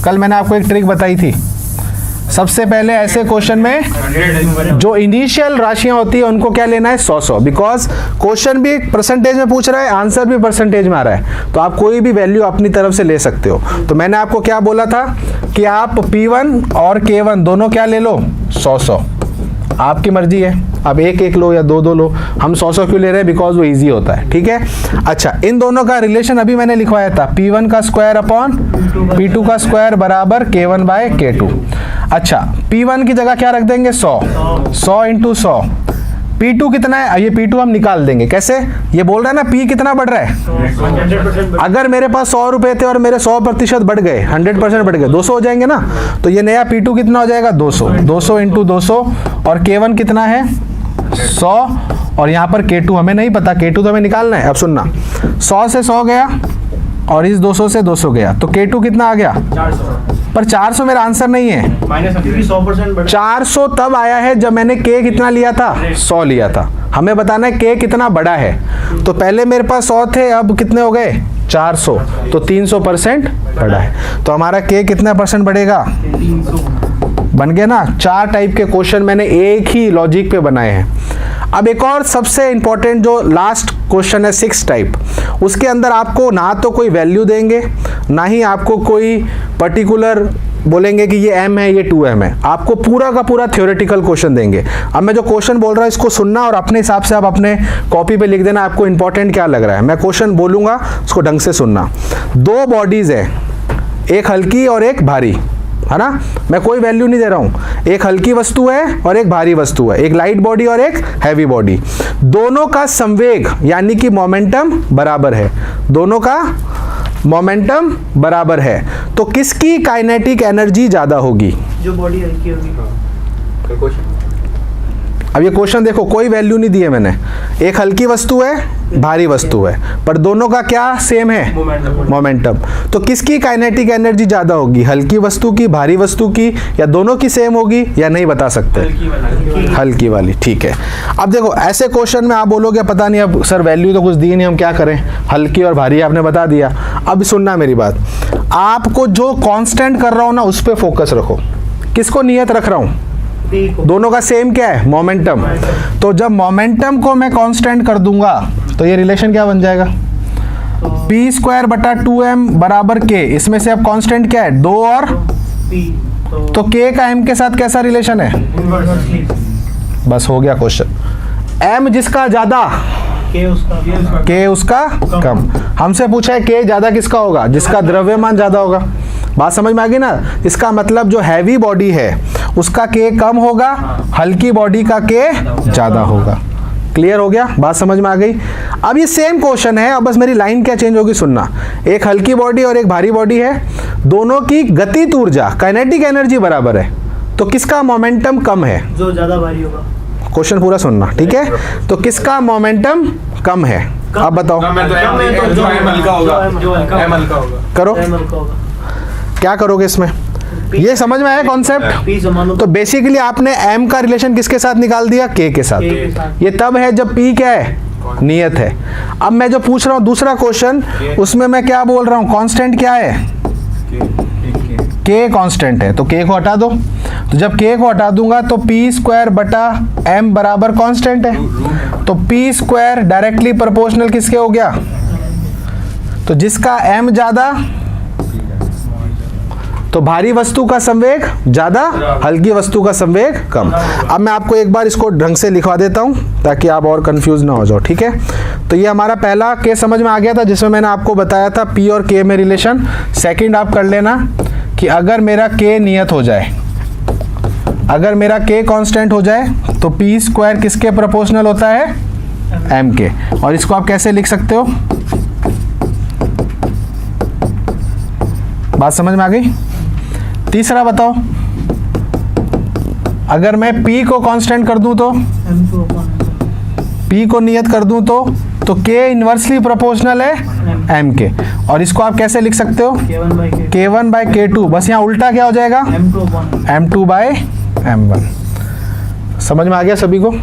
Speaker 1: कल मैंने आपको एक ट्रिक बताई थी। सबसे पहले ऐसे क्वेश्चन में जो इनिशियल राशियां होती है उनको क्या लेना है 100-100, बिकॉज क्वेश्चन भी परसेंटेज में पूछ रहा है, आंसर भी परसेंटेज में आ रहा है, तो आप कोई भी वैल्यू अपनी तरफ से ले सकते हो। तो मैंने आपको क्या बोला था कि आप P1 और K1 दोनों क्या ले लो 100-100, आपकी मर्जी है, अब एक लो या दो लो। हम 100-100 क्यों ले रहे हैं, बिकॉज वो इजी होता है, ठीक है। अच्छा, इन दोनों का रिलेशन अभी मैंने लिखवाया था, P1 का स्क्वायर अपॉन P2 का स्क्वायर बराबर K1/K2। अच्छा, P1 की जगह क्या रख देंगे 100 × 100। P2 कितना है, ये P2 हम निकाल देंगे। कैसे, ये बोल रहा है ना P कितना बढ़ रहा है। अगर मेरे पास 100 रुपए थे और मेरे 100% बढ़ गए, 100% बढ़ गए, 200 हो जाएंगे ना। तो ये नया P2 कितना हो जाएगा 200 × 200, और K1 कितना है 100, और यहाँ पर K2 हमें नहीं पता, K2 तो हमें निकालना है। अब सुनना, 100 से 100 गया और इस 200 से 200 गया, तो K2 कितना आ गया 400। पर 400 मेरा आंसर नहीं है, 400 तब आया है जब मैंने K कितना लिया था 100 लिया था। हमें बताना है K कितना बड़ा है। तो पहले मेरे पास 100 थे, अब कितने हो गए 400, तो 300% बढ़ा है। तो हमारा K कितना परसेंट बढ़ेगा, बन गया ना। 4 टाइप के क्वेश्चन मैंने एक ही लॉजिक पे बनाए हैं। अब एक और सबसे इंपॉर्टेंट जो लास्ट क्वेश्चन है 6 टाइप, उसके अंदर आपको ना तो कोई वैल्यू देंगे, ना ही आपको कोई पर्टिकुलर बोलेंगे कि ये m है ये 2m है, आपको पूरा का पूरा थ्योरेटिकल क्वेश्चन देंगे। अब मैं जो क्वेश्चन बोल रहा हूँ इसको सुनना और अपने हिसाब से आप अपने कॉपी पे लिख देना आपको इंपॉर्टेंट क्या लग रहा है। मैं क्वेश्चन बोलूँगा उसको ढंग से सुनना। 2 बॉडीज़ है, एक हल्की और एक भारी, है ना। मैं कोई वैल्यू नहीं दे रहा हूं, एक हल्की वस्तु है और एक भारी वस्तु है, एक लाइट बॉडी और एक हैवी बॉडी। दोनों का संवेग यानी कि मोमेंटम बराबर है, दोनों का मोमेंटम बराबर है, तो किसकी काइनेटिक एनर्जी ज्यादा होगी,
Speaker 2: जो बॉडी हल्की होगी।
Speaker 1: अब ये क्वेश्चन देखो, कोई वैल्यू नहीं दी है मैंने, एक हल्की वस्तु है भारी वस्तु है, पर दोनों का क्या सेम है मोमेंटम। तो किसकी काइनेटिक एनर्जी ज्यादा होगी, हल्की वस्तु की, भारी वस्तु की, या दोनों की सेम होगी, या नहीं बता सकते, हल्की वाली। ठीक है, अब देखो ऐसे क्वेश्चन में आप बोलोगे पता नहीं, अब सर वैल्यू तो कुछ दी नहीं, हम क्या करें, हल्की और भारी आपने बता दिया। अब सुनना मेरी बात, आपको जो कांस्टेंट कर रहा हूं ना उस पर फोकस रखो। किसको नियत रख रहा हूं,
Speaker 2: P को
Speaker 1: दोनों का सेम क्या है, मोमेंटम। तो जब मोमेंटम को मैं कांस्टेंट कर दूंगा तो ये रिलेशन क्या बन जाएगा, पी स्क्वायर बटा 2m बराबर के, इसमें से अब कांस्टेंट क्या है, 2 और
Speaker 2: P
Speaker 1: तो k का m के साथ कैसा रिलेशन है,
Speaker 2: इनवर्सली
Speaker 1: बस हो गया क्वेश्चन। m जिसका ज्यादा,
Speaker 2: K उसका
Speaker 1: k उसका कम। हमसे पूछा है k ज्यादा किसका होगा, जिसका द्रव्यमान ज्यादा होगा। बात समझ में आ गई ना। इसका मतलब जो हैवी बॉडी है उसका k कम होगा, हल्की बॉडी का k ज्यादा होगा। क्लियर हो गया, बात समझ में आ गई। अब ये सेम क्वेश्चन है, अब बस मेरी लाइन क्या चेंज होगी सुनना। एक हल्की बॉडी और एक भारी बॉडी है, दोनों की गतिज ऊर्जा काइनेटिक एनर्जी बराबर है, तो किसका मोमेंटम कम है,
Speaker 2: जो ज्यादा भारी होगा।
Speaker 1: क्वेश्चन पूरा सुनना, ठीक है। तो किसका मोमेंटम कम है, अब बताओ
Speaker 2: जो M हल्का होगा
Speaker 1: करो,
Speaker 2: M हल्का होगा।
Speaker 1: क्या करोगे इसमें, ये समझ में आया कॉन्सेप्ट।
Speaker 2: P जमानो
Speaker 1: तो बेसिकली आपने m का रिलेशन किसके साथ निकाल दिया, k के
Speaker 2: K के
Speaker 1: साथ।
Speaker 2: साथ।
Speaker 1: ये तब है जब p क्या है, नियत है। अब मैं जो पूछ रहा हूँ दूसरा क्वेश्चन, उसमें मैं क्या बोल रहा हूँ, कांस्टेंट क्या है, k कांस्टेंट है, तो k को हटा दो। तो जब k को हटा दूंगा तो p स्क्वायर बटा m बराबर कांस्टेंट है, तो p स्क्वायर डायरेक्टली प्रोपोर्शनल किसके हो गया, तो जिसका m ज्यादा तो भारी वस्तु का संवेग ज्यादा, हल्की वस्तु का संवेग कम। अब मैं आपको एक बार इसको ढंग से लिखवा देता हूं ताकि आप और कंफ्यूज ना हो जाओ, ठीक है। तो ये हमारा पहला केस समझ में आ गया था, जिसमें मैंने आपको बताया था P और K में रिलेशन। सेकंड आप कर लेना कि अगर मेरा K नियत हो जाए, अगर मेरा K कांस्टेंट हो जाए तो P स्क्वायर किसके प्रोपोर्शनल होता है, M के। और इसको आप कैसे लिख सकते हो, बात समझ में आ गई। तीसरा बताओ, अगर मैं P को कांस्टेंट कर दूं तो,
Speaker 2: M2
Speaker 1: P को नियत कर दूं तो K इन्वर्सली प्रोपोर्शनल है M के। और इसको आप कैसे लिख सकते हो, K1 बाई K2, बस यहाँ उल्टा क्या हो जाएगा, M2 बाई M1। समझ में आ गया सभी को।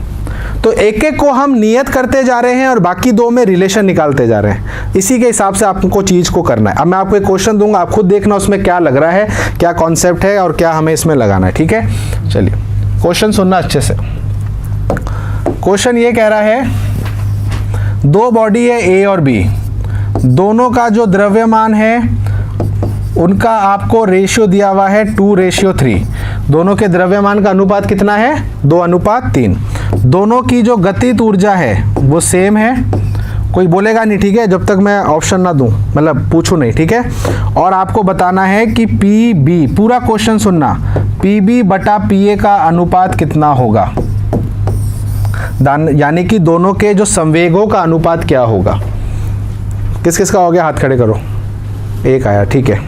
Speaker 1: तो एक एक को हम नियत करते जा रहे हैं और बाकी दो में रिलेशन निकालते जा रहे हैं। इसी के हिसाब से आपको चीज को करना है। अब मैं आपको एक क्वेश्चन दूंगा, आप खुद देखना उसमें क्या लग रहा है, क्या कॉन्सेप्ट है और क्या हमें इसमें लगाना है, ठीक है। चलिए क्वेश्चन सुनना अच्छे से। क्वेश्चन ये कह रहा है दो बॉडी है A और B, दोनों का जो द्रव्यमान है उनका आपको रेशियो दिया हुआ है 2:3। दोनों के द्रव्यमान का अनुपात कितना है, 2:3। दोनों की जो गतिज ऊर्जा है वो सेम है, कोई बोलेगा नहीं, ठीक है, जब तक मैं ऑप्शन ना दूं, मतलब पूछूं नहीं, ठीक है। और आपको बताना है कि PB, पूरा क्वेश्चन सुनना, PB बटा PA का अनुपात कितना होगा, यानी कि दोनों के जो संवेगों का अनुपात क्या होगा। किस किस का हो गया, हाथ खड़े करो, एक आया, ठीक है।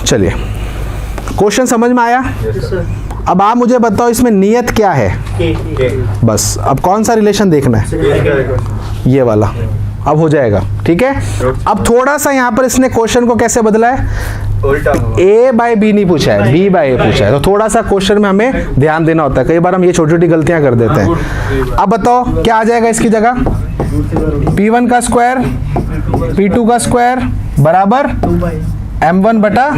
Speaker 1: चलिए क्वेश्चन समझ में आया। अब आप मुझे बताओ इसमें नियत क्या है, बस अब कौन सा रिलेशन देखना है, ये वाला, अब हो जाएगा, ठीक है। अब थोड़ा सा यहाँ पर इसने क्वेश्चन को कैसे बदला है, A बाई B नहीं पूछा है, B बाई A पूछा है, तो थोड़ा सा क्वेश्चन में हमें ध्यान देना होता है। कई बार हम ये छोटी छोटी गलतियां कर देते हैं। अब बताओ क्या आ जाएगा इसकी जगह, P1 का स्क्वायर P2 का स्क्वायर बराबर M1 बटा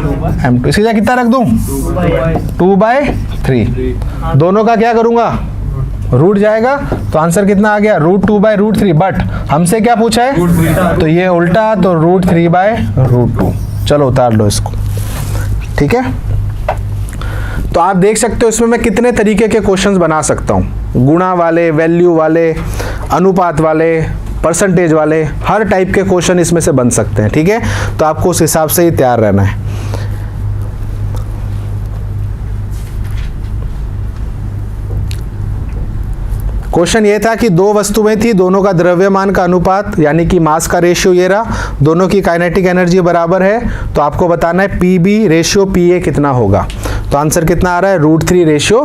Speaker 1: M2। इसकी जगह कितना रख दूं, 2/3। दोनों का क्या करूंगा, रूट जाएगा, तो आंसर कितना आ गया, √2/√3। बट हमसे क्या पूछा है, तो ये उल्टा, तो √3/√2। चलो उतार लो इसको, ठीक है। तो आप देख सकते हो इसमें मैं कितने तरीके के क्वेश्चंस बना सकता हूँ, गुणा वाले, वैल्यू वाले, अनुपात वाले, परसेंटेज वाले, हर टाइप के क्वेश्चन इसमें से बन सकते हैं, ठीक है। तो आपको उस हिसाब से ही तैयार रहना है। क्वेश्चन ये था कि दो वस्तुएं थी, दोनों का द्रव्यमान का अनुपात यानी कि मास का रेशियो ये रहा, दोनों की काइनेटिक एनर्जी बराबर है, तो आपको बताना है PB रेशियो PA कितना होगा। तो आंसर कितना आ रहा है, √3/√2।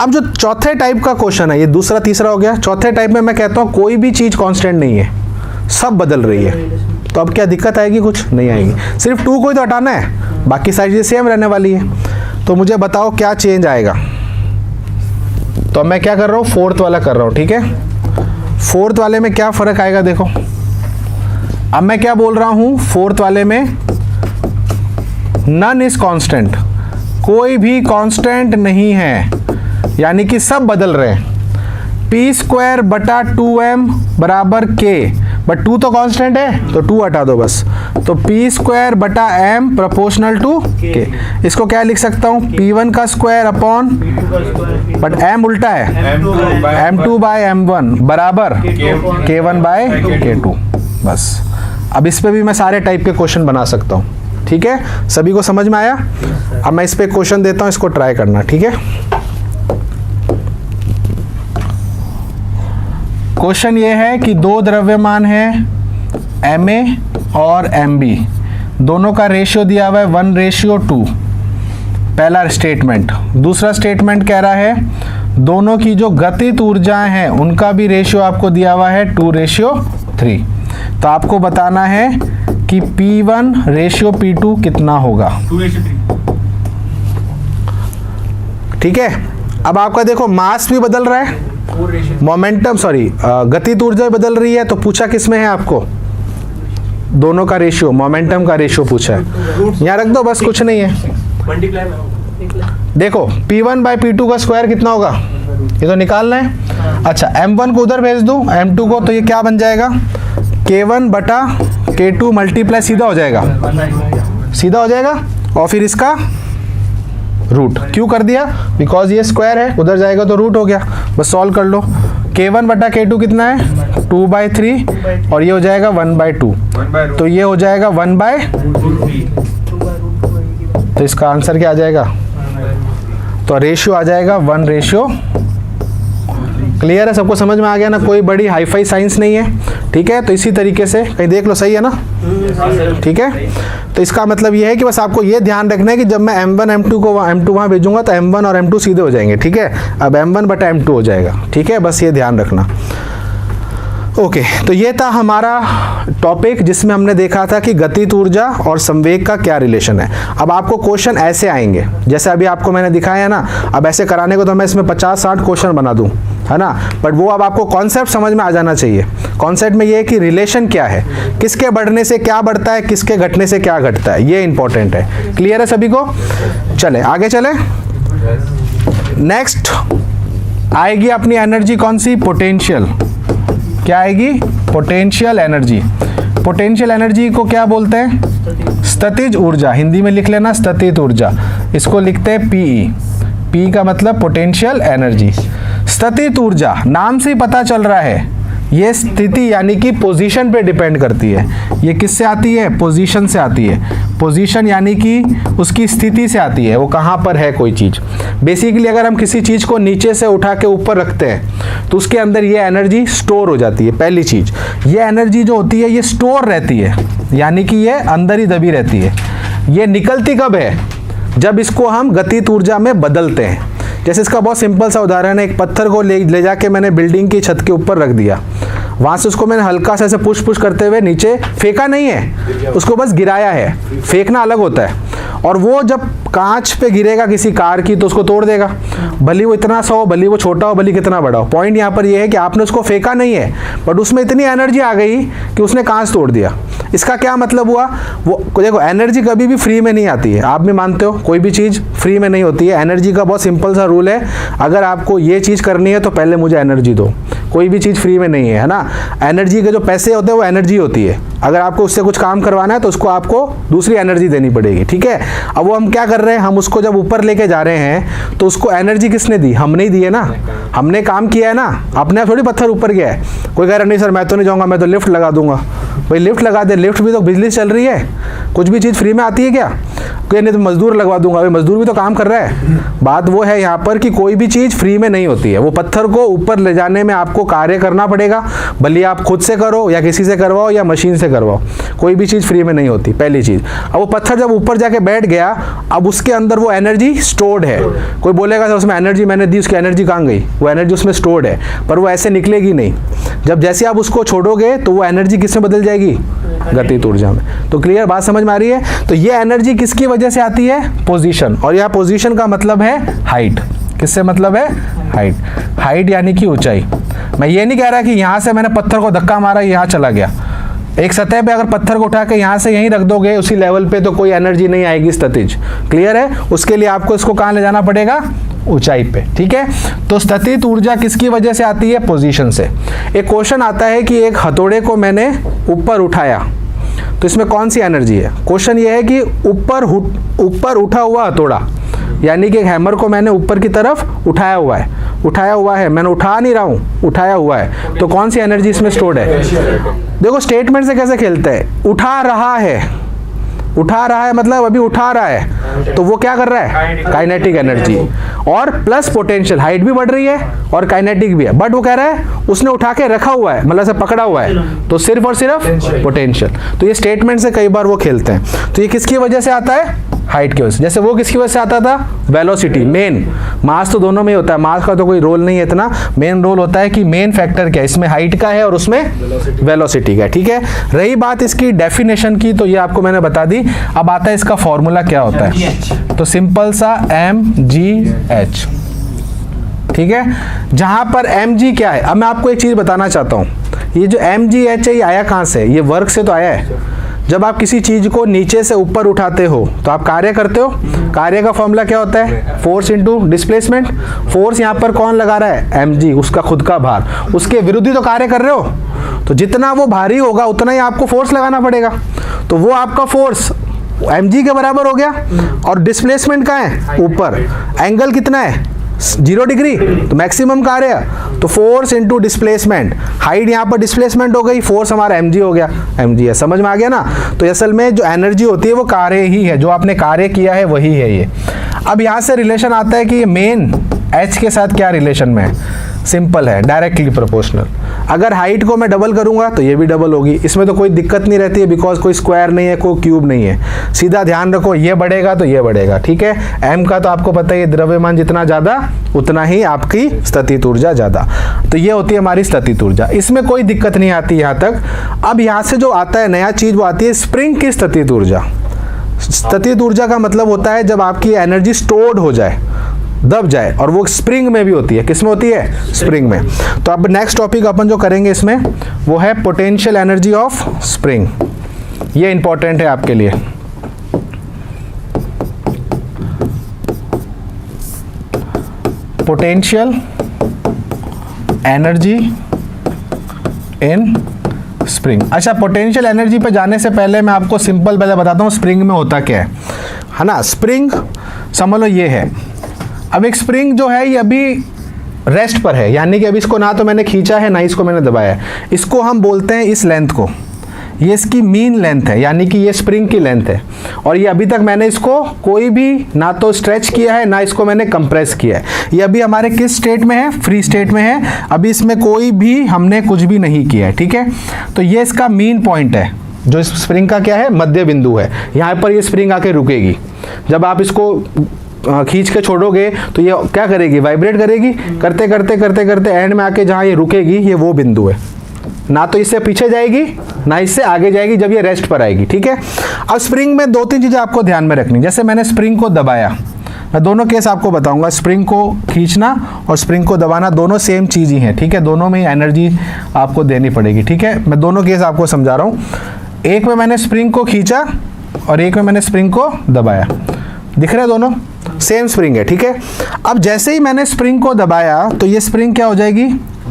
Speaker 1: अब जो चौथे टाइप का क्वेश्चन है, ये दूसरा तीसरा हो गया। चौथे टाइप में मैं कहता हूँ कोई भी चीज कांस्टेंट नहीं है, सब बदल रही है। तो अब क्या दिक्कत आएगी, कुछ नहीं आएगी, सिर्फ 2 को ही तो हटाना है, बाकी सारी चीजें सेम रहने वाली है। तो मुझे बताओ क्या चेंज आएगा। तो मैं क्या कर रहा हूँ, फोर्थ वाला कर रहा हूँ, ठीक है। फोर्थ वाले में क्या फर्क आएगा देखो। अब मैं क्या बोल रहा हूँ, फोर्थ वाले में नन इज कांस्टेंट, कोई भी कांस्टेंट नहीं है, यानी कि सब बदल रहे हैं। पी स्क्वायर बटा 2m बराबर k, बट 2 तो कांस्टेंट है तो 2 हटा दो बस। तो पी स्क्वायर बटा m प्रोपोर्शनल टू k। इसको क्या लिख सकता हूँ, p1 का स्क्वायर अपॉन, बट m उल्टा है, m2 बाय m1 बराबर k1 बाय k2। बस अब इस पे भी मैं सारे टाइप के क्वेश्चन बना सकता हूँ। ठीक है, सभी को समझ में आया? अब मैं इस पे क्वेश्चन देता हूँ, इसको ट्राई करना। ठीक है, क्वेश्चन ये है कि दो द्रव्यमान है Ma और Mb, दोनों का रेशियो दिया हुआ है 1:2। पहला स्टेटमेंट। दूसरा स्टेटमेंट कह रहा है दोनों की जो गतित ऊर्जाएं हैं उनका भी रेशियो आपको दिया हुआ है 2:3। तो आपको बताना है कि P1 रेशियो P2 कितना होगा।
Speaker 2: 2:3।
Speaker 1: ठीक है, अब आपका देखो मास भी बदल रहा है, मोमेंटम गतित ऊर्जा बदल रही है। तो पूछा किस में है आपको, दोनों का रेशियो, मोमेंटम का रेशियो पूछा है। यहाँ रख दो बस, कुछ नहीं है। देखो P1 बाय P2 का स्क्वायर कितना होगा, ये तो निकालना है। अच्छा, M1 को उधर भेज दूं, M2 को, तो ये क्या बन जाएगा, K1 बटा K2 मल्टीप्लाई, सीधा हो जाएगा, सीधा हो जाएगा। और फिर इसका रूट क्यों कर दिया, बिकॉज ये स्क्वायर है, उधर जाएगा तो रूट हो गया। बस सॉल्व कर लो। K1 बटा K2 कितना है, 2/3, और ये हो जाएगा 1/2, तो ये हो जाएगा 1/, तो इसका आंसर क्या आ जाएगा, तो रेशियो आ जाएगा 1:। क्लियर है, सबको समझ में आ गया ना, कोई बड़ी हाईफाई साइंस नहीं है। ठीक है, तो इसी तरीके से कहीं देख लो, सही है ना। ठीक है, तो इसका मतलब ये है कि बस आपको ये ध्यान रखना है कि जब मैं M1 M2 को M2 वहाँ भेजूंगा तो M1 और M2 सीधे हो जाएंगे। ठीक है, अब M1 बटा M2 हो जाएगा। ठीक है, बस ये ध्यान रखना। ओके, तो ये था हमारा टॉपिक जिसमें हमने देखा था कि गतित ऊर्जा और संवेग का क्या रिलेशन है। अब आपको क्वेश्चन ऐसे आएंगे जैसे अभी आपको मैंने दिखाया है ना। अब ऐसे कराने को तो मैं इसमें 50-60 क्वेश्चन बना दूं, है ना, बट वो अब आपको कॉन्सेप्ट समझ में आ जाना चाहिए। कॉन्सेप्ट में ये है कि रिलेशन क्या है, किसके बढ़ने से क्या बढ़ता है, किसके घटने से क्या घटता है, ये इंपॉर्टेंट है। क्लियर है सभी को? चले आगे चले। नेक्स्ट आएगी अपनी एनर्जी कौन सी, पोटेंशियल। क्या आएगी, पोटेंशियल एनर्जी। पोटेंशियल एनर्जी को क्या बोलते हैं, स्थितिज ऊर्जा। हिंदी में लिख लेना स्थितिज ऊर्जा, इसको लिखते हैं पीई। पी का मतलब पोटेंशियल एनर्जी। स्थितिज ऊर्जा नाम से ही पता चल रहा है, ये स्थिति यानी कि पोजीशन पे डिपेंड करती है। ये किससे आती है, पोजीशन से आती है। पोजीशन यानी कि उसकी स्थिति से आती है, वो कहाँ पर है कोई चीज़। बेसिकली अगर हम किसी चीज़ को नीचे से उठा के ऊपर रखते हैं तो उसके अंदर ये एनर्जी स्टोर हो जाती है। पहली चीज़, ये एनर्जी जो होती है ये स्टोर रहती है, यानी कि ये अंदर ही दबी रहती है। ये निकलती कब है, जब इसको हम गतित ऊर्जा में बदलते हैं। जैसे इसका बहुत सिंपल सा उदाहरण है, एक पत्थर को ले जाके मैंने बिल्डिंग की छत के ऊपर रख दिया, वहाँ से उसको मैंने हल्का सा ऐसे पुश करते हुए नीचे फेंका नहीं है, उसको बस गिराया है। फेंकना अलग होता है, और वो जब कांच पे गिरेगा किसी कार की तो उसको तोड़ देगा, भली वो इतना सा हो, भली वो छोटा हो, भली कितना बड़ा हो। पॉइंट यहाँ पर ये है कि आपने उसको फेंका नहीं है, बट उसमें इतनी एनर्जी आ गई कि उसने कांच तोड़ दिया। इसका क्या मतलब हुआ, वो देखो एनर्जी कभी भी फ्री में नहीं आती है, आप भी मानते हो, कोई भी चीज़ फ्री में नहीं होती है। एनर्जी का बहुत सिंपल सा रूल है, अगर आपको ये चीज़ करनी है तो पहले मुझे एनर्जी दो। कोई भी चीज़ फ्री में नहीं है ना। एनर्जी के जो पैसे होते हैं वो एनर्जी होती है, अगर आपको उससे कुछ काम करवाना है तो उसको आपको दूसरी एनर्जी देनी पड़ेगी। ठीक है, अब वो हम क्या कर रहे हैं, हम उसको जब ऊपर लेके जा रहे हैं तो उसको एनर्जी किसने दी, हमने ही दी है ना, हमने काम किया है ना, अपने आप थोड़ी पत्थर ऊपर गया है। कोई कह रहा नहीं सर मैं तो नहीं जाऊँगा, मैं तो लिफ्ट लगा दूंगा। भाई लिफ्ट लगा दे, लिफ्ट भी तो बिजली चल रही है, कुछ भी चीज़ फ्री में आती है क्या? कोई नहीं तो मजदूर लगवा दूंगा, भाई मजदूर भी तो काम कर रहा है। बात वो है यहाँ पर कि कोई भी चीज़ फ्री में नहीं होती है, वो पत्थर को ऊपर ले जाने में आपको कार्य करना पड़ेगा, भले आप खुद से करो या किसी से करवाओ या मशीन से करवाओ, कोई भी चीज़ फ्री में नहीं होती, पहली चीज़। अब वो पत्थर जब ऊपर जाके बैठ गया, अब उसके अंदर वो एनर्जी स्टोर्ड है। कोई बोलेगा सर उसमें एनर्जी मैंने दी, उसकी एनर्जी कहाँ गई? वो एनर्जी उसमें स्टोर्ड है, पर वो ऐसे निकलेगी नहीं। जब जैसे आप उसको छोड़ोगे तो वो एनर्जी किस में बदल जाएगी, गतित ऊर्जा में। तो क्लियर, बात समझ में आ रही है? तो ये एनर्जी किसकी वजह से आती है, पोजीशन। और यह पोजीशन का मतलब है हाइट। किससे मतलब है, हाइट। हाइट यानी कि ऊंचाई। मैं ये नहीं कह रहा कि यहाँ से मैंने पत्थर को धक्का मारा यहाँ चला गया, एक सतह पे अगर पत्थर को उठा के यहाँ से यहीं रख दोगे उसी लेवल पे, तो कोई एनर्जी नहीं आएगी स्थितिज। क्लियर है? उसके लिए आपको इसको कहाँ ले जाना पड़ेगा? ऊंचाई पे। ठीक है, तो स्थितिज ऊर्जा किसकी वजह से आती है? पोजीशन से। एक क्वेश्चन आता है कि एक हथौड़े को मैंने ऊपर उठाया, तो इसमें कौन सी एनर्जी है? क्वेश्चन ये है कि ऊपर उठा हुआ हथौड़ा, यानी कि एक हैमर को मैंने ऊपर की तरफ उठाया हुआ है, मैंने उठा नहीं रहा हूँ, उठाया हुआ है, तो कौन सी एनर्जी इसमें स्टोर्ड है? देखो स्टेटमेंट से कैसे खेलते हैं, उठा रहा है मतलब अभी उठा रहा है, तो वो क्या कर रहा है? काइनेटिक एनर्जी, और प्लस पोटेंशियल, हाइट भी बढ़ रही है और काइनेटिक भी है, बट वो कह रहा है उसने उठा के रखा हुआ है, मतलब से पकड़ा हुआ है, तो सिर्फ और सिर्फ पोटेंशियल। तो ये स्टेटमेंट से कई बार वो खेलते हैं। तो ये किसकी वजह से आता है? हाइट की वजह से। जैसे वो किसकी वजह से आता था? वेलोसिटी। मेन मास तो दोनों में ही होता है, मास का तो कोई रोल नहीं है इतना, मेन रोल होता है कि मेन फैक्टर क्या है, इसमें हाइट का है और उसमें वेलोसिटी का है। ठीक है, रही बात इसकी डेफिनेशन की, तो ये आपको मैंने बता दी। अब आता है इसका फॉर्मूला क्या होता है, तो सिंपल सा mgh। ठीक है, जहां पर mg क्या है, अब मैं आपको एक चीज बताना चाहता हूं, ये जो mgh है ये आया कहां से? ये वर्क से तो आया है। जब आप किसी चीज को नीचे से ऊपर उठाते हो तो आप कार्य करते हो, कार्य का फॉर्मूला क्या होता है? Force into displacement. फोर्स यहाँ पर कौन लगा रहा है? mg, उसका खुद का भार, उसके विरुद्ध ही तो कार्य कर रहे हो, तो जितना वो भारी होगा उतना ही आपको फोर्स लगाना पड़ेगा, तो वो आपका फोर्स mg के बराबर हो गया, और डिस्प्लेसमेंट कहाँ है? ऊपर। एंगल कितना है? 0 डिग्री, तो मैक्सिमम कार्य, तो फोर्स इनटू डिस्प्लेसमेंट, हाइट यहाँ पर डिस्प्लेसमेंट हो गई, फोर्स हमारा mg हो गया, mg है। समझ में आ गया ना? तो असल में जो एनर्जी होती है वो कार्य ही है, जो आपने कार्य किया है वही है ये। अब यहाँ से रिलेशन आता है कि ये मेन h के साथ क्या रिलेशन में है? सिंपल है, डायरेक्टली प्रोपोर्शनल। अगर हाइट को मैं डबल करूंगा तो ये भी डबल होगी, इसमें तो कोई दिक्कत नहीं रहती है, बिकॉज कोई स्क्वायर नहीं है, कोई क्यूब नहीं है। सीधा ध्यान रखो, ये बढ़ेगा तो ये बढ़ेगा। ठीक है, m का तो आपको पता है, द्रव्यमान जितना ज़्यादा उतना ही आपकी स्थितिज ऊर्जा ज़्यादा, तो ये होती है हमारी स्थितिज ऊर्जा, इसमें कोई दिक्कत नहीं आती यहाँ तक। अब यहाँ से जो आता है नया चीज़, वो आती है स्प्रिंग की स्थितिज ऊर्जा। स्थितिज ऊर्जा का मतलब होता है जब आपकी एनर्जी स्टोर्ड हो जाए, दब जाए, और वो स्प्रिंग में भी होती है। किसमें होती है? स्प्रिंग में। तो अब नेक्स्ट टॉपिक अपन जो करेंगे इसमें वो है पोटेंशियल एनर्जी ऑफ स्प्रिंग। ये इंपॉर्टेंट है आपके लिए। Potential energy in spring. अच्छा, पोटेंशियल एनर्जी पे जाने से पहले मैं आपको सिंपल पहले बताता हूँ स्प्रिंग में होता क्या है ना। स्प्रिंग समझ लो ये है। अब एक स्प्रिंग जो है ये अभी रेस्ट पर है, यानी कि अभी इसको ना तो मैंने खींचा है ना इसको मैंने दबाया है। इसको हम बोलते हैं इस लेंथ को, ये इसकी मीन लेंथ है, यानी कि ये स्प्रिंग की लेंथ है। और ये अभी तक मैंने इसको कोई भी ना तो स्ट्रेच किया है ना इसको मैंने कंप्रेस किया है। ये अभी हमारे किस स्टेट में है? फ्री स्टेट में है। अभी इसमें कोई भी हमने कुछ भी नहीं किया है। ठीक है, तो ये इसका मीन पॉइंट है, जो इस स्प्रिंग का क्या है? मध्य बिंदु है। यहाँ पर ये स्प्रिंग आके रुकेगी। जब आप इसको खींच के छोड़ोगे तो ये क्या करेगी? वाइब्रेट करेगी। करते करते करते करते एंड में आके जहाँ ये रुकेगी, ये वो बिंदु है। ना तो इससे पीछे जाएगी ना इससे आगे जाएगी, जब ये रेस्ट पर आएगी। ठीक है, अब स्प्रिंग में 2-3 चीज़ें आपको ध्यान में रखनी। जैसे मैंने स्प्रिंग को दबाया, मैं दोनों केस आपको बताऊंगा। स्प्रिंग को खींचना और स्प्रिंग को दबाना दोनों सेम चीज़ ही है। ठीक है, दोनों में एनर्जी आपको देनी पड़ेगी। ठीक है, मैं दोनों केस आपको समझा रहा हूँ। एक में मैंने स्प्रिंग को खींचा और एक में मैंने स्प्रिंग को दबाया। दिख रहे हैं दोनों सेम स्प्रिंग है। ठीक है, अब जैसे ही मैंने स्प्रिंग को दबाया तो ये स्प्रिंग क्या हो जाएगी?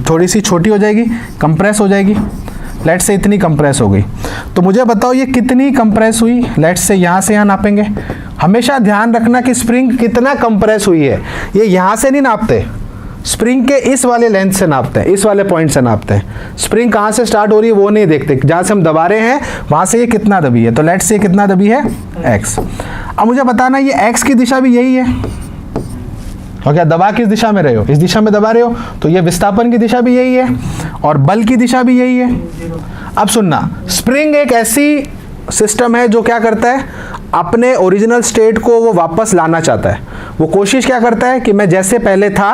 Speaker 1: थोड़ी सी छोटी हो जाएगी, कंप्रेस हो जाएगी। लेट्स से इतनी कंप्रेस हो गई। तो मुझे बताओ ये कितनी कंप्रेस हुई? लेट्स से यहाँ से यहाँ नापेंगे। हमेशा ध्यान रखना कि स्प्रिंग कितना कंप्रेस हुई है, ये यहाँ से नहीं नापते, स्प्रिंग के इस वाले लेंथ से नापते हैं, इस वाले पॉइंट से नापते हैं। स्प्रिंग कहाँ से स्टार्ट हो रही है वो नहीं देखते, जहाँ से हम दबा रहे हैं वहाँ से ये कितना दबी है। तो लेट्स से कितना दबी है? x। अब मुझे बताना ये x की दिशा भी यही है। और क्या दबा किस दिशा में रहे हो? इस दिशा में दबा रहे हो, तो ये विस्थापन की दिशा भी यही है और बल की दिशा भी यही है। अब सुनना, स्प्रिंग एक ऐसी सिस्टम है जो क्या करता है? अपने ओरिजिनल स्टेट को वो वापस लाना चाहता है। वो कोशिश क्या करता है कि मैं जैसे पहले था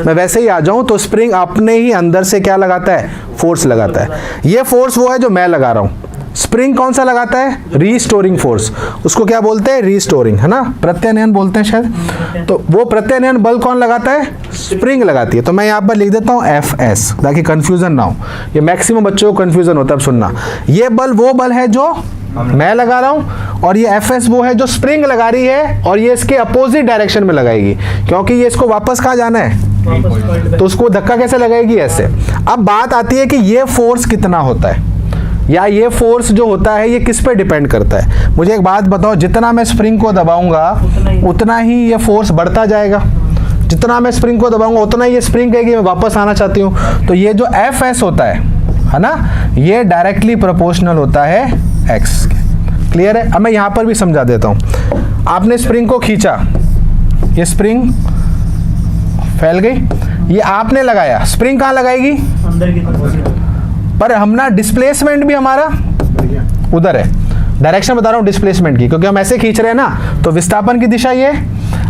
Speaker 1: मैं वैसे ही आ जाऊं। तो स्प्रिंग अपने ही अंदर से क्या लगाता है? फोर्स लगाता है। ये फोर्स वो है जो मैं लगा रहा हूं। स्प्रिंग कौन सा लगाता है? Restoring force. उसको क्या बोलते हैं? रीस्टोरिंग, है ना, प्रत्यानयन बोलते हैं शायद। तो वो प्रत्यानयन बल कौन लगाता है? स्प्रिंग लगाती है। तो मैं यहाँ पर लिख देता हूँ एफएस, ताकि कंफ्यूजन ना हो। ये मैक्सिमम बच्चों को कंफ्यूजन होता है। अब सुनना, ये बल वो बल है जो मैं लगा रहा हूं, और ये एफएस वो है जो स्प्रिंग लगा रही है, और ये इसके अपोजिट डायरेक्शन में लगाएगी, क्योंकि ये इसको वापस कहाँ जाना है, तो उसको धक्का कैसे लगाएगी? ऐसे। अब बात आती है कि ये फोर्स कितना होता है, या ये फोर्स जो होता है ये किस पे डिपेंड करता है। मुझे एक बात बताओ, जितना मैं स्प्रिंग को दबाऊंगा उतना ही ये फोर्स बढ़ता जाएगा। जितना मैं स्प्रिंग को दबाऊंगा उतना ही ये स्प्रिंग कहेगी मैं वापस आना चाहती हूँ। तो ये जो एफ एस होता है ना, ये डायरेक्टली प्रोपोर्शनल होता है एक्स के। क्लियर है? अब मैं यहाँ पर भी समझा देता हूँ। आपने स्प्रिंग को खींचा, ये स्प्रिंग फैल गई, ये आपने लगाया, स्प्रिंग कहाँ लगाएगी?
Speaker 2: अंदर की तरफ।
Speaker 1: पर हम ना डिस्प्लेसमेंट भी हमारा उधर है। डायरेक्शन बता रहा हूँ डिस्प्लेसमेंट की, क्योंकि हम ऐसे खींच रहे हैं ना, तो विस्थापन की दिशा ये,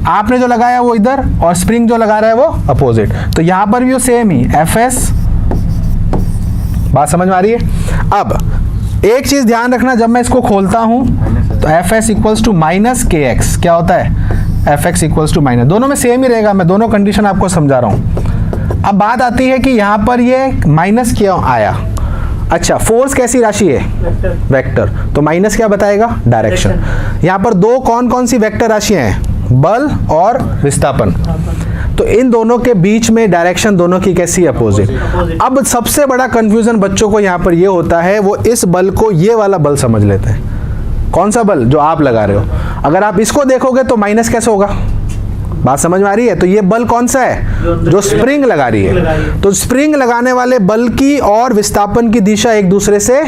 Speaker 1: आपने जो लगाया वो इधर, और स्प्रिंग जो लगा रहा है वो अपोजिट। तो यहाँ पर भी वो सेम ही एफ एस। बात समझ में आ रही है? अब एक चीज ध्यान रखना, जब मैं इसको खोलता हूं तो F S equals to minus K X क्या होता है? F X equals to minus, दोनों में सेम ही रहेगा। मैं दोनों कंडीशन आपको समझा रहा हूं। अब बात आती है कि यहाँ पर ये माइनस क्यों आया? अच्छा, फोर्स कैसी राशि है? वेक्टर। तो माइनस क्या बताएगा? डायरेक्शन। यहाँ पर दो कौन कौन सी वेक्टर राशियां हैं? बल और विस्थापन। तो इन दोनों के बीच में डायरेक्शन दोनों की कैसी? अपोजिट। अब सबसे बड़ा कंफ्यूजन बच्चों को यहाँ पर ये होता है, वो इस बल को ये वाला बल समझ लेते हैं। कौन सा बल? जो आप लगा रहे हो। अगर आप इसको देखोगे तो माइनस कैसे होगा? बात समझ में आ रही है? तो ये बल कौन सा है? जो स्प्रिंग लगा रही है। तो स्प्रिंग लगाने वाले बल की और विस्थापन की दिशा एक दूसरे से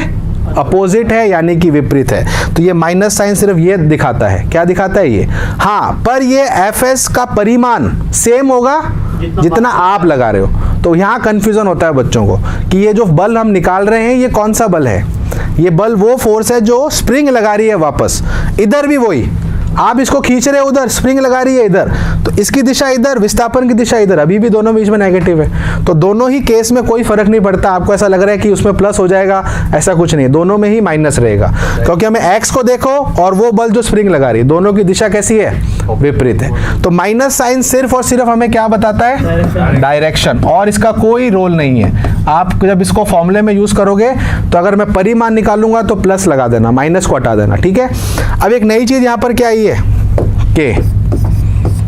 Speaker 1: अपोजिट है, यानी कि विपरीत है। तो ये माइनस साइन सिर्फ ये दिखाता है। क्या दिखाता है ये? हाँ, पर ये एफ एस का परिमाण सेम होगा जितना आप लगा रहे हो। तो यहाँ कंफ्यूजन होता है बच्चों को कि ये जो बल हम निकाल रहे हैं ये कौन सा बल है। ये बल वो फोर्स है जो स्प्रिंग लगा रही है वापस। इधर भी वही, आप इसको खींच रहे हो उधर, स्प्रिंग लगा रही है इधर, तो इसकी दिशा इधर, विस्थापन की दिशा इधर। अभी भी दोनों बीच में नेगेटिव है। तो दोनों ही केस में कोई फर्क नहीं पड़ता। आपको ऐसा लग रहा है कि उसमें प्लस हो जाएगा, ऐसा कुछ नहीं, दोनों में ही माइनस रहेगा। क्योंकि हमें एक्स को देखो और वो बल जो स्प्रिंग लगा रही है, दोनों की दिशा कैसी है? विपरीत है। तो माइनस साइन सिर्फ और सिर्फ हमें क्या बताता है? डायरेक्शन। और इसका कोई रोल नहीं है। आप जब इसको फॉर्मूले में यूज करोगे तो अगर मैं परिमाण निकालूंगा तो प्लस लगा देना, माइनस को हटा देना। ठीक है? अब एक नई चीज यहाँ पर क्या आई है?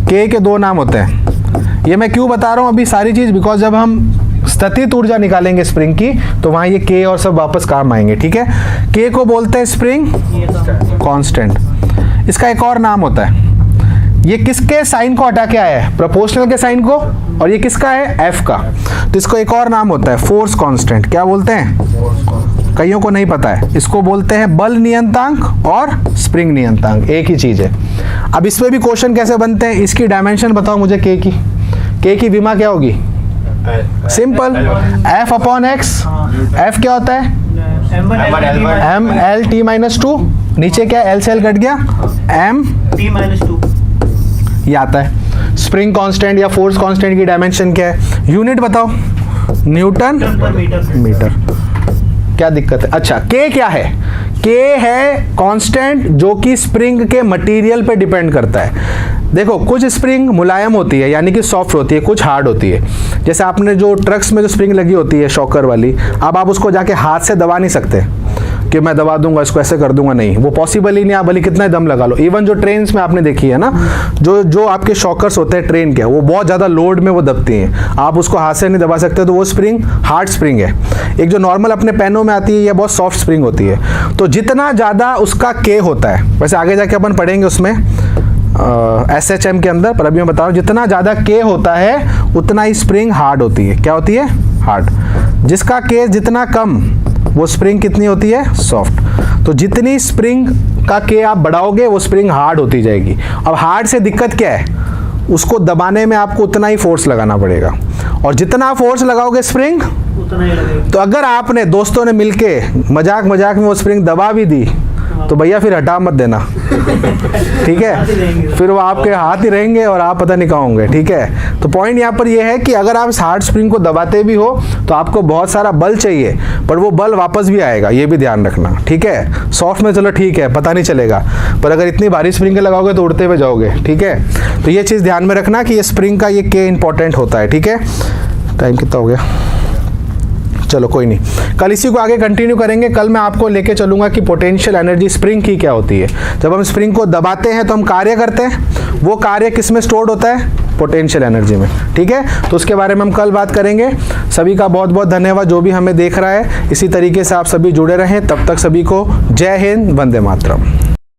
Speaker 1: के के दो नाम होते हैं। ये मैं क्यों बता रहा हूं अभी सारी चीज? बिकॉज जब हम स्थितिज ऊर्जा निकालेंगे स्प्रिंग की तो वहां ये के और सब वापस काम आएंगे। ठीक है? के को बोलते हैं स्प्रिंग कांस्टेंट। इसका एक और नाम होता है, ये किसके साइन को हटा के आया है? प्रोपोर्शनल के साइन को। और ये किसका है? एफ का। तो इसको एक और नाम होता है फोर्स कांस्टेंट। क्या बोलते हैं? कईयों को नहीं पता है। इसको बोलते हैं बल नियंतांक और स्प्रिंग नियंतांक, एक ही चीज है। अब इसमें भी क्वेश्चन कैसे बनते हैं? इसकी डायमेंशन बताओ मुझे। के की विमा क्या होगी? Simple, F upon X. F क्या होता है? M L T minus two. नीचे क्या? एल से एल कट गया, एम
Speaker 2: टी माइनस 2
Speaker 1: ये आता है। स्प्रिंग कांस्टेंट या फोर्स कांस्टेंट की डायमेंशन क्या है? यूनिट बताओ। न्यूटन
Speaker 2: पर मीटर।
Speaker 1: क्या दिक्कत है? अच्छा, के क्या है? के है कांस्टेंट जो कि स्प्रिंग के मटेरियल पे डिपेंड करता है। देखो, कुछ स्प्रिंग मुलायम होती है यानी कि सॉफ्ट होती है, कुछ हार्ड होती है। जैसे आपने जो ट्रक्स में जो स्प्रिंग लगी होती है शॉकर वाली, अब आप उसको जाके हाथ से दबा नहीं सकते कि मैं दबा दूंगा इसको, ऐसे कर दूंगा, नहीं, वो पॉसिबल ही नहीं। आप भले कितना दम लगा लो। इवन जो ट्रेन में आपने देखी है ना, जो आपके शॉकर्स होते हैं ट्रेन के, वो बहुत ज़्यादा लोड में वो दबती हैं, आप उसको हाथ से नहीं दबा सकते। तो वो स्प्रिंग हार्ड स्प्रिंग है। एक जो नॉर्मल अपने पेनों में आती है, ये बहुत सॉफ्ट स्प्रिंग होती है। तो जितना ज़्यादा उसका के होता है, वैसे आगे जाके अपन पढ़ेंगे उसमें SHM के अंदर, पर अभी मैं बता रहा हूँ, जितना ज़्यादा के होता है उतना ही स्प्रिंग हार्ड होती है। क्या होती है? हार्ड। जिसका के जितना कम, वो स्प्रिंग कितनी होती है? सॉफ्ट। तो जितनी स्प्रिंग का के आप बढ़ाओगे वो स्प्रिंग हार्ड होती जाएगी। अब हार्ड से दिक्कत क्या है? उसको दबाने में आपको उतना ही फोर्स लगाना पड़ेगा, और जितना फोर्स लगाओगे स्प्रिंग
Speaker 2: उतना ही लगेगा।
Speaker 1: तो अगर आपने दोस्तों ने मिलके मजाक मजाक में वो स्प्रिंग दबा भी दी तो भैया फिर हटा मत देना, ठीक है, फिर वो आपके हाथ ही रहेंगे और आप पता नहीं कहाँ होंगे, ठीक है। तो पॉइंट यहाँ पर ये है कि अगर आप इस हार्ड स्प्रिंग को दबाते भी हो तो आपको बहुत सारा बल चाहिए, पर वो बल वापस भी आएगा, ये भी ध्यान रखना, ठीक है। सॉफ्ट में चलो ठीक है, पता नहीं चलेगा, पर अगर इतनी भारी स्प्रिंग लगाओगे तो उड़ते हुए जाओगे, ठीक है। तो ये चीज़ ध्यान में रखना कि ये स्प्रिंग का ये के इंपॉर्टेंट होता है, ठीक है। टाइम कितना हो गया, चलो कोई नहीं, कल इसी को आगे कंटिन्यू करेंगे। कल मैं आपको लेके चलूंगा कि पोटेंशियल एनर्जी स्प्रिंग की क्या होती है। जब हम स्प्रिंग को दबाते हैं तो हम कार्य करते हैं, वो कार्य किस में स्टोर्ड होता है, पोटेंशियल एनर्जी में, ठीक है। तो उसके बारे में हम कल बात करेंगे। सभी का बहुत बहुत धन्यवाद जो भी हमें देख रहा है, इसी तरीके से आप सभी जुड़े रहें। तब तक सभी को जय हिंद, वंदे मातरम।